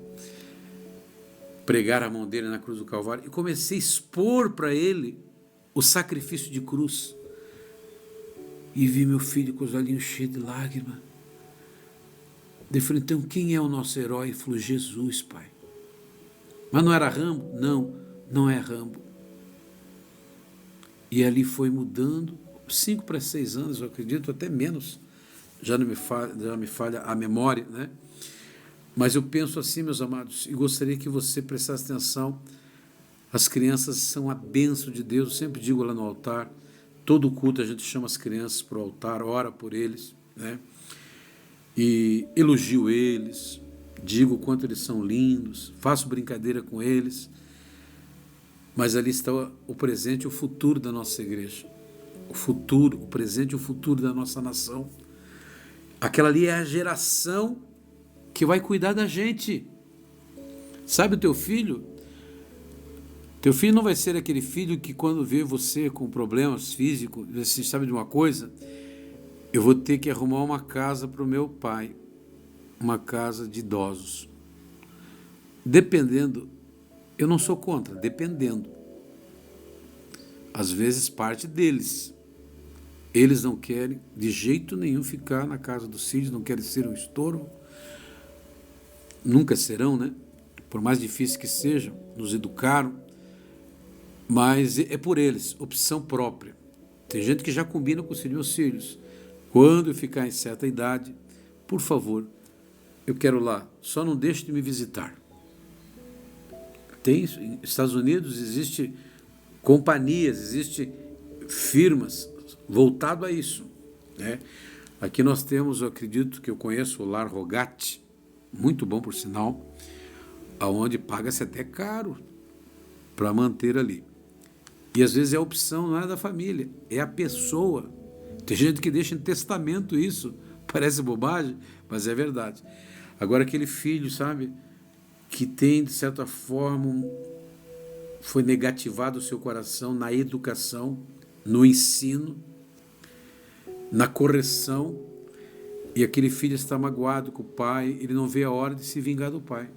Pregar a mão dele na cruz do Calvário e comecei a expor para ele o sacrifício de cruz. E vi meu filho com os olhinhos cheios de lágrimas. Eu falei, então quem é o nosso herói? Ele falou, Jesus, pai. Mas não era Rambo? Não é Rambo. E ali foi mudando, 5 para 6 anos, eu acredito, até menos, já me falha a memória, né? Mas eu penso assim, meus amados, e gostaria que você prestasse atenção, as crianças são a bênção de Deus, eu sempre digo lá no altar, todo culto a gente chama as crianças para o altar, ora por eles, né? E elogio eles, digo o quanto eles são lindos, faço brincadeira com eles, mas ali está o presente e o futuro da nossa igreja. O futuro, o presente e o futuro da nossa nação. Aquela ali é a geração que vai cuidar da gente. Sabe o teu filho? Teu filho não vai ser aquele filho que quando vê você com problemas físicos, você sabe de uma coisa? Eu vou ter que arrumar uma casa para o meu pai, uma casa de idosos. Dependendo, eu não sou contra, dependendo. Às vezes parte deles. Eles não querem de jeito nenhum ficar na casa dos filhos, não querem ser um estorvo. Nunca serão, né? Por mais difícil que sejam, nos educaram. Mas é por eles, opção própria. Tem gente que já combina com os meus filhos. Quando eu ficar em certa idade, por favor, eu quero lá, só não deixe de me visitar. Tem isso, nos Estados Unidos existe companhias, existe firmas voltado a isso, né? Aqui nós temos, eu acredito que eu conheço o Lar Rogatti, muito bom por sinal, aonde paga-se até caro para manter ali. E às vezes é a opção, não é da família, é a pessoa. Tem gente que deixa em testamento isso, parece bobagem, mas é verdade. Agora aquele filho, sabe, que tem de certa forma foi negativado o seu coração na educação, no ensino, na correção, e aquele filho está magoado com o pai, ele não vê a hora de se vingar do pai.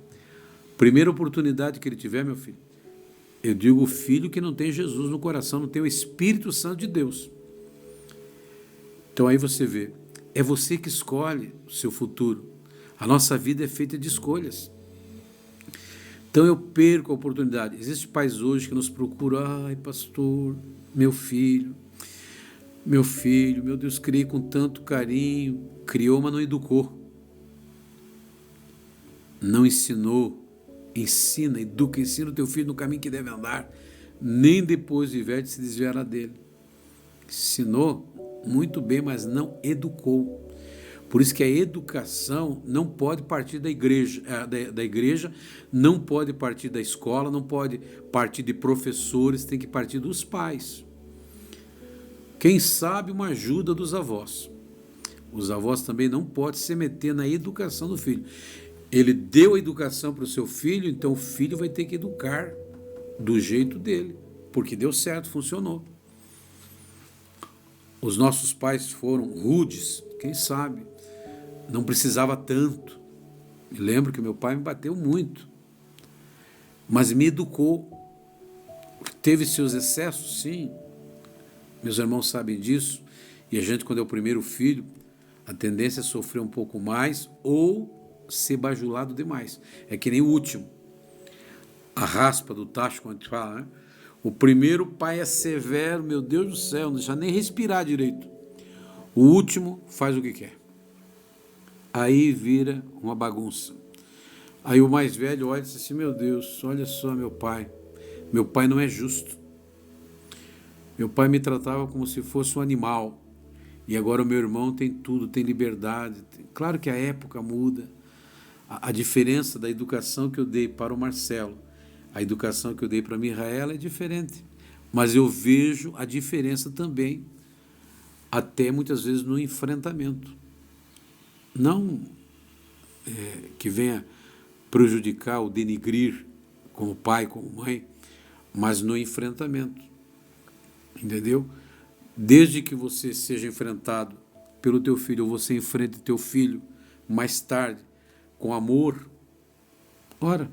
Primeira oportunidade que ele tiver, meu filho, eu digo o filho que não tem Jesus no coração, não tem o Espírito Santo de Deus. Então aí você vê, é você que escolhe o seu futuro. A nossa vida é feita de escolhas. Então eu perco a oportunidade. Existem pais hoje que nos procuram, ai pastor, meu filho, meu Deus, criei com tanto carinho, criou, mas não educou. Não ensinou, ensina, educa, ensina o teu filho no caminho que deve andar, nem depois de velho se desviará dele. Ensinou muito bem, mas não educou. Por isso que a educação não pode partir da igreja, não pode partir da escola, não pode partir de professores, tem que partir dos pais. Quem sabe uma ajuda dos avós. Os avós também não podem se meter na educação do filho. Ele deu a educação para o seu filho, então o filho vai ter que educar do jeito dele, porque deu certo, funcionou. Os nossos pais foram rudes, quem sabe? Não precisava tanto. Me lembro que meu pai me bateu muito, mas me educou. Teve seus excessos, sim. Meus irmãos sabem disso. E a gente, quando é o primeiro filho, a tendência é sofrer um pouco mais ou ser bajulado demais. É que nem o último. A raspa do tacho, quando a gente fala, né? O primeiro pai é severo, meu Deus do céu, não deixa nem respirar direito. O último faz o que quer. Aí vira uma bagunça. Aí o mais velho olha e diz assim, meu Deus, olha só meu pai não é justo. Meu pai me tratava como se fosse um animal, e agora o meu irmão tem tudo, tem liberdade. Claro que a época muda, a diferença da educação que eu dei para o Marcelo, a educação que eu dei para a Mihaela é diferente, mas eu vejo a diferença também, até muitas vezes no enfrentamento. Não que venha prejudicar ou denigrir como pai, como mãe, mas no enfrentamento, entendeu? Desde que você seja enfrentado pelo teu filho, ou você enfrente teu filho mais tarde com amor, ora,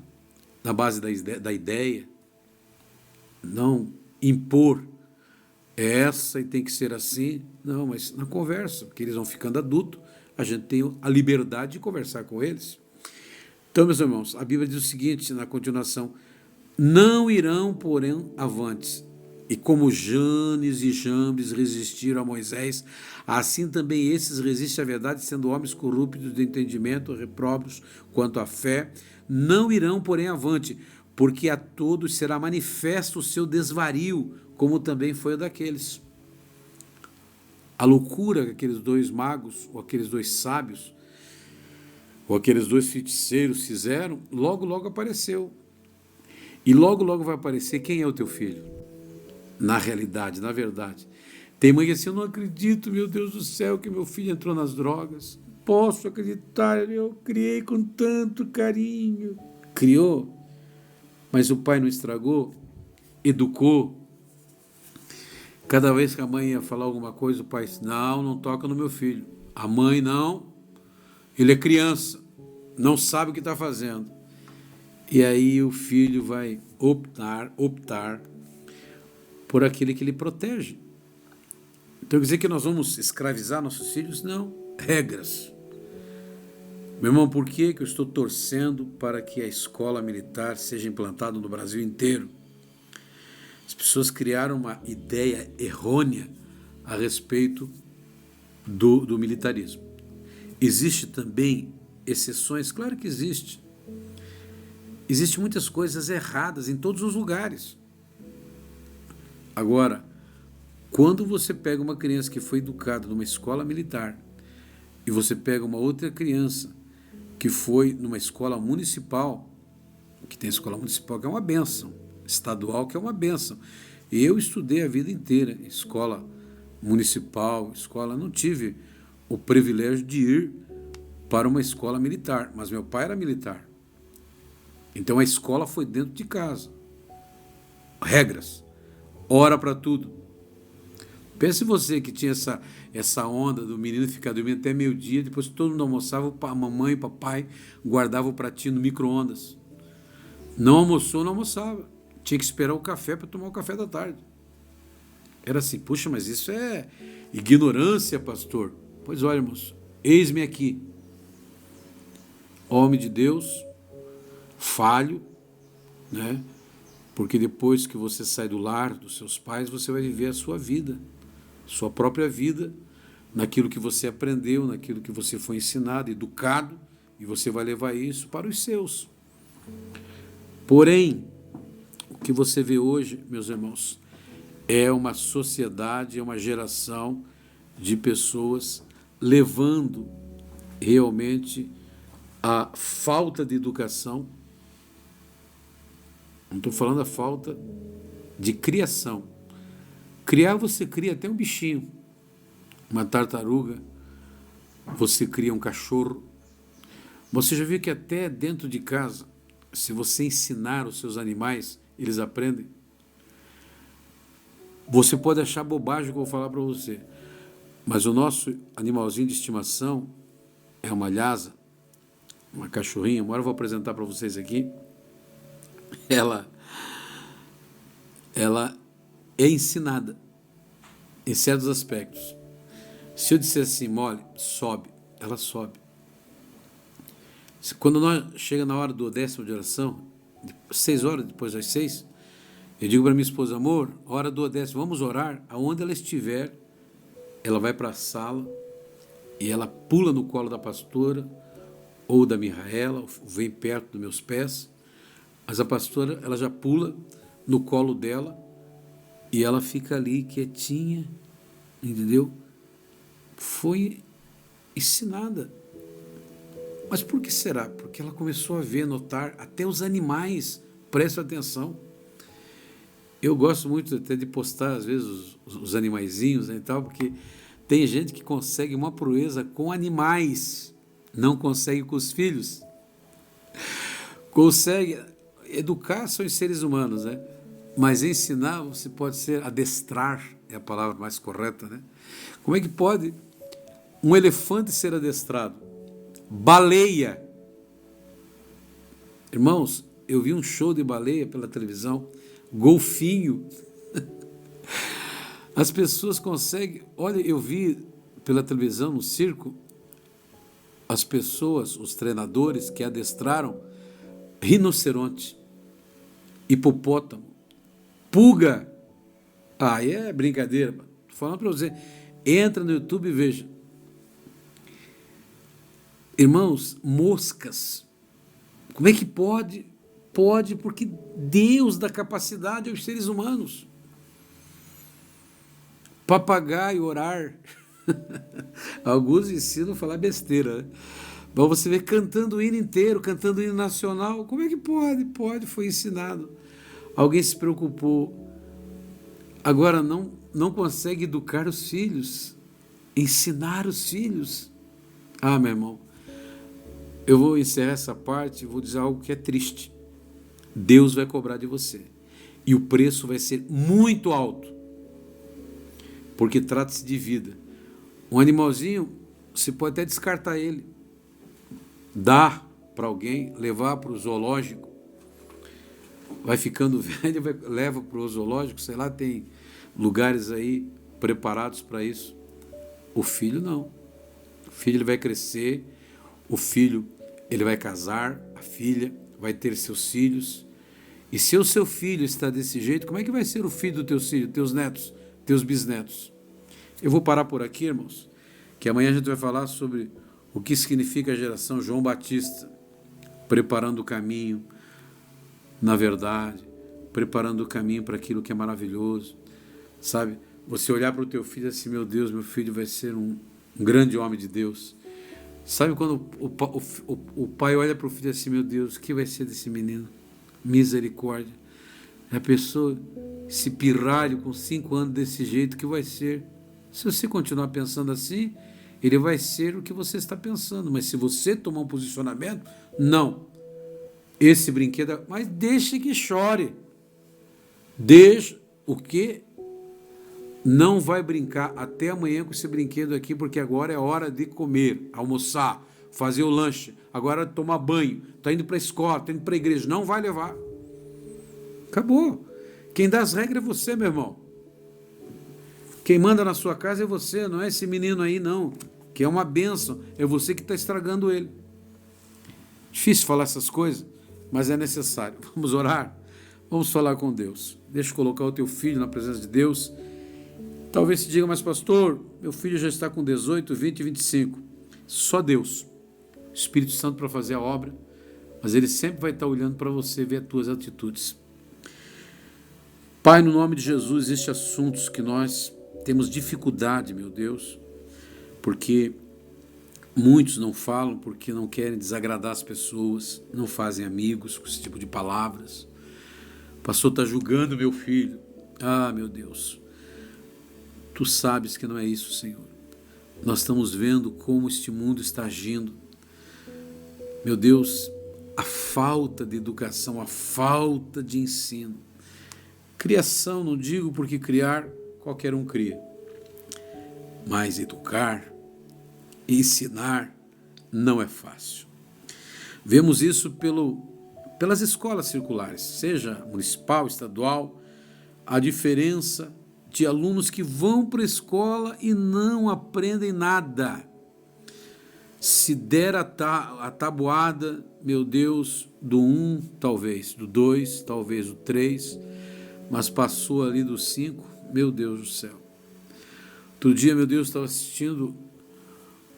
na base da ideia, não impor essa e tem que ser assim, não, mas na conversa, porque eles vão ficando adultos, a gente tem a liberdade de conversar com eles. Então, meus irmãos, a Bíblia diz o seguinte, na continuação, não irão, porém, avantes. E como Janes e Jambres resistiram a Moisés, assim também esses resistem à verdade, sendo homens corruptos de entendimento, repróprios quanto à fé, não irão, porém, avante, porque a todos será manifesto o seu desvario, como também foi o daqueles. A loucura que aqueles dois magos, ou aqueles dois sábios, ou aqueles dois feiticeiros fizeram, logo, logo apareceu. E logo, logo vai aparecer quem é o teu filho. Na realidade, na verdade. Tem mãe que diz assim, eu não acredito, meu Deus do céu, que meu filho entrou nas drogas. Posso acreditar, eu criei com tanto carinho. Criou, mas o pai não estragou, educou. Cada vez que a mãe ia falar alguma coisa, o pai disse, não toca no meu filho. A mãe, não, ele é criança, não sabe o que está fazendo. E aí o filho vai optar por aquele que ele protege. Então, quer dizer que nós vamos escravizar nossos filhos? Não, regras. Meu irmão, por que eu estou torcendo para que a escola militar seja implantada no Brasil inteiro? As pessoas criaram uma ideia errônea a respeito do militarismo. Existe também exceções? Claro que existe. Existem muitas coisas erradas em todos os lugares. Agora, quando você pega uma criança que foi educada numa escola militar e você pega uma outra criança que foi numa escola municipal, que tem escola municipal que é uma bênção, estadual que é uma bênção. Eu estudei a vida inteira em escola municipal, não tive o privilégio de ir para uma escola militar, mas meu pai era militar. Então a escola foi dentro de casa. regras, hora para tudo. Pense você que tinha essa onda do menino ficar dormindo até meio-dia, depois todo mundo almoçava, a mamãe e o papai guardavam o pratinho no micro-ondas. Não almoçou, não almoçava. Tinha que esperar o café para tomar o café da tarde. Era assim, puxa, mas isso é ignorância, pastor. Pois olha, irmãos, eis-me aqui, homem de Deus, falho, né? Porque depois que você sai do lar dos seus pais, você vai viver a sua vida, sua própria vida, naquilo que você aprendeu, naquilo que você foi ensinado, educado, e você vai levar isso para os seus. Porém, o que você vê hoje, meus irmãos, é uma sociedade, é uma geração de pessoas levando realmente a falta de educação. Não estou falando a falta de criação. Criar, você cria até um bichinho, uma tartaruga, você cria um cachorro. Você já viu que até dentro de casa, se você ensinar os seus animais, eles aprendem? Você pode achar bobagem o que eu vou falar para você, mas o nosso animalzinho de estimação é uma lhasa, uma cachorrinha. Agora eu vou apresentar para vocês aqui. Ela é ensinada em certos aspectos. Se eu disser assim, mole, sobe, ela sobe. Quando nós chega na hora do 10º de oração, 6 horas depois das 6, eu digo para minha esposa, amor, hora do 10º, vamos orar. Aonde ela estiver, ela vai para a sala e ela pula no colo da pastora ou da Mihaela, vem perto dos meus pés, mas a pastora, ela já pula no colo dela e ela fica ali quietinha, entendeu? Foi ensinada. Mas por que será? Porque ela começou a ver, notar, até os animais prestam atenção. Eu gosto muito até de postar, às vezes, os animaizinhos, né, e tal, porque tem gente que consegue uma proeza com animais, não consegue com os filhos. Consegue educar são os seres humanos, né? Mas ensinar, você pode ser adestrar, é a palavra mais correta, né? Como é que pode um elefante ser adestrado? Baleia. Irmãos, eu vi um show de baleia pela televisão, golfinho. As pessoas conseguem... Olha, eu vi pela televisão, no circo, as pessoas, os treinadores que adestraram rinoceronte, hipopótamo, pulga. Ah, é brincadeira. Estou falando para você. Entra no YouTube e veja. Irmãos, moscas. Como é que pode? Pode, porque Deus dá capacidade aos seres humanos. Papagaio, orar. Alguns ensinam a falar besteira, né? Mas você vê cantando o hino inteiro, cantando o hino nacional. Como é que pode? Pode, foi ensinado. Alguém se preocupou. Agora não consegue educar os filhos, ensinar os filhos. Ah, meu irmão, eu vou encerrar essa parte e vou dizer algo que é triste. Deus vai cobrar de você. E o preço vai ser muito alto. Porque trata-se de vida. Um animalzinho, você pode até descartar ele. Dar para alguém, levar para o zoológico. Vai ficando velho, leva para o zoológico, sei lá, tem lugares aí preparados para isso. O filho não. O filho ele vai crescer, o filho ele vai casar, a filha vai ter seus filhos. E se o seu filho está desse jeito, como é que vai ser o filho do teu filho, teus netos, teus bisnetos? Eu vou parar por aqui, irmãos, que amanhã a gente vai falar sobre o que significa a geração João Batista, preparando o caminho, na verdade, preparando o caminho para aquilo que é maravilhoso, sabe? Você olhar para o teu filho assim, meu Deus, meu filho vai ser um grande homem de Deus. Sabe quando o pai olha para o filho assim, meu Deus, o que vai ser desse menino? Misericórdia. A pessoa, esse pirralho com 5 anos desse jeito, o que vai ser? Se você continuar pensando assim, ele vai ser o que você está pensando. Mas se você tomar um posicionamento, não. Esse brinquedo, mas deixe que chore. Deixa o quê? Não vai brincar até amanhã com esse brinquedo aqui, porque agora é hora de comer, almoçar, fazer o lanche, agora é tomar banho, está indo para a escola, está indo para a igreja, não vai levar. Acabou. Quem dá as regras é você, meu irmão. Quem manda na sua casa é você, não é esse menino aí, não, que é uma bênção, é você que está estragando ele. Difícil falar essas coisas, mas é necessário. Vamos orar? Vamos falar com Deus. Deixa eu colocar o teu filho na presença de Deus. Talvez se diga, mas pastor, meu filho já está com 18, 20 e 25. Só Deus, Espírito Santo para fazer a obra, mas ele sempre vai estar olhando para você, ver as tuas atitudes. Pai, no nome de Jesus, existem assuntos que nós temos dificuldade, meu Deus, porque muitos não falam porque não querem desagradar as pessoas, não fazem amigos com esse tipo de palavras. O pastor está julgando meu filho. Ah, meu Deus, tu sabes que não é isso, Senhor. Nós estamos vendo como este mundo está agindo. Meu Deus, a falta de educação, a falta de ensino. Criação, não digo porque criar, qualquer um cria. Mas educar, ensinar, não é fácil. Vemos isso pelas escolas circulares, seja municipal, estadual, a diferença de alunos que vão para a escola e não aprendem nada. Se der a tabuada, meu Deus, do 1, talvez, do 2, talvez do 3, mas passou ali do 5, meu Deus do céu. Outro dia, meu Deus, estava assistindo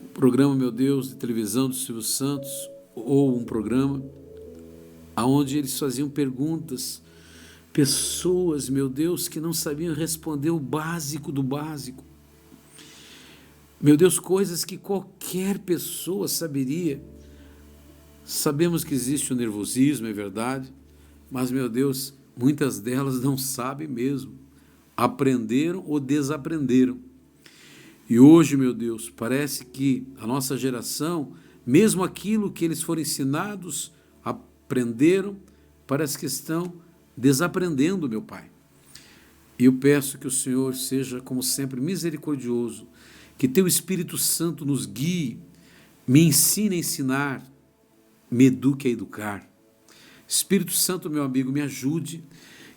um programa, meu Deus, de televisão do Silvio Santos, ou um programa onde eles faziam perguntas, pessoas, meu Deus, que não sabiam responder o básico do básico. Meu Deus, coisas que qualquer pessoa saberia. Sabemos que existe o nervosismo, é verdade, mas, meu Deus, muitas delas não sabem mesmo. Aprenderam ou desaprenderam. E hoje, meu Deus, parece que a nossa geração, mesmo aquilo que eles foram ensinados, aprenderam, parece que estão desaprendendo, meu Pai. E eu peço que o Senhor seja, como sempre, misericordioso, que teu Espírito Santo nos guie, me ensine a ensinar, me eduque a educar. Espírito Santo, meu amigo, me ajude,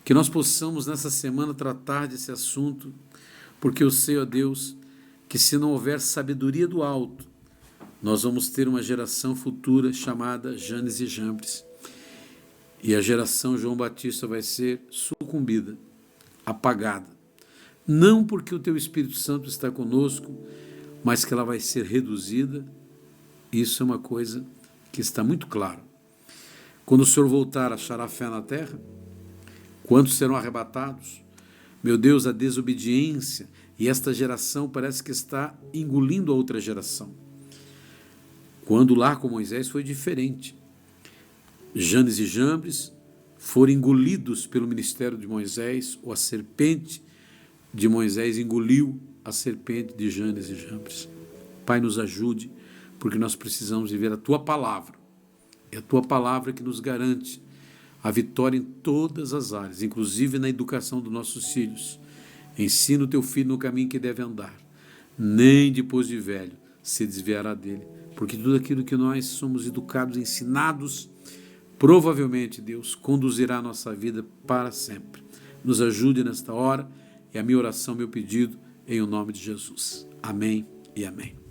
que nós possamos nessa semana tratar desse assunto, porque eu sei, ó Deus, que se não houver sabedoria do alto, nós vamos ter uma geração futura chamada Janes e Jambres. E a geração João Batista vai ser sucumbida, apagada. Não porque o teu Espírito Santo está conosco, mas que ela vai ser reduzida. Isso é uma coisa que está muito clara. Quando o Senhor voltar, achará fé na terra? Quantos serão arrebatados? Meu Deus, a desobediência, e esta geração parece que está engolindo a outra geração. Quando lá com Moisés foi diferente. Janes e Jambres foram engolidos pelo ministério de Moisés, ou a serpente de Moisés engoliu a serpente de Janes e Jambres. Pai, nos ajude, porque nós precisamos viver a Tua palavra. É a Tua palavra que nos garante a vitória em todas as áreas, inclusive na educação dos nossos filhos. Ensina o Teu filho no caminho que deve andar, nem depois de velho se desviará dele, porque tudo aquilo que nós somos educados, ensinados, provavelmente, Deus, conduzirá a nossa vida para sempre. Nos ajude nesta hora, é a minha oração, meu pedido, em o nome de Jesus. Amém e amém.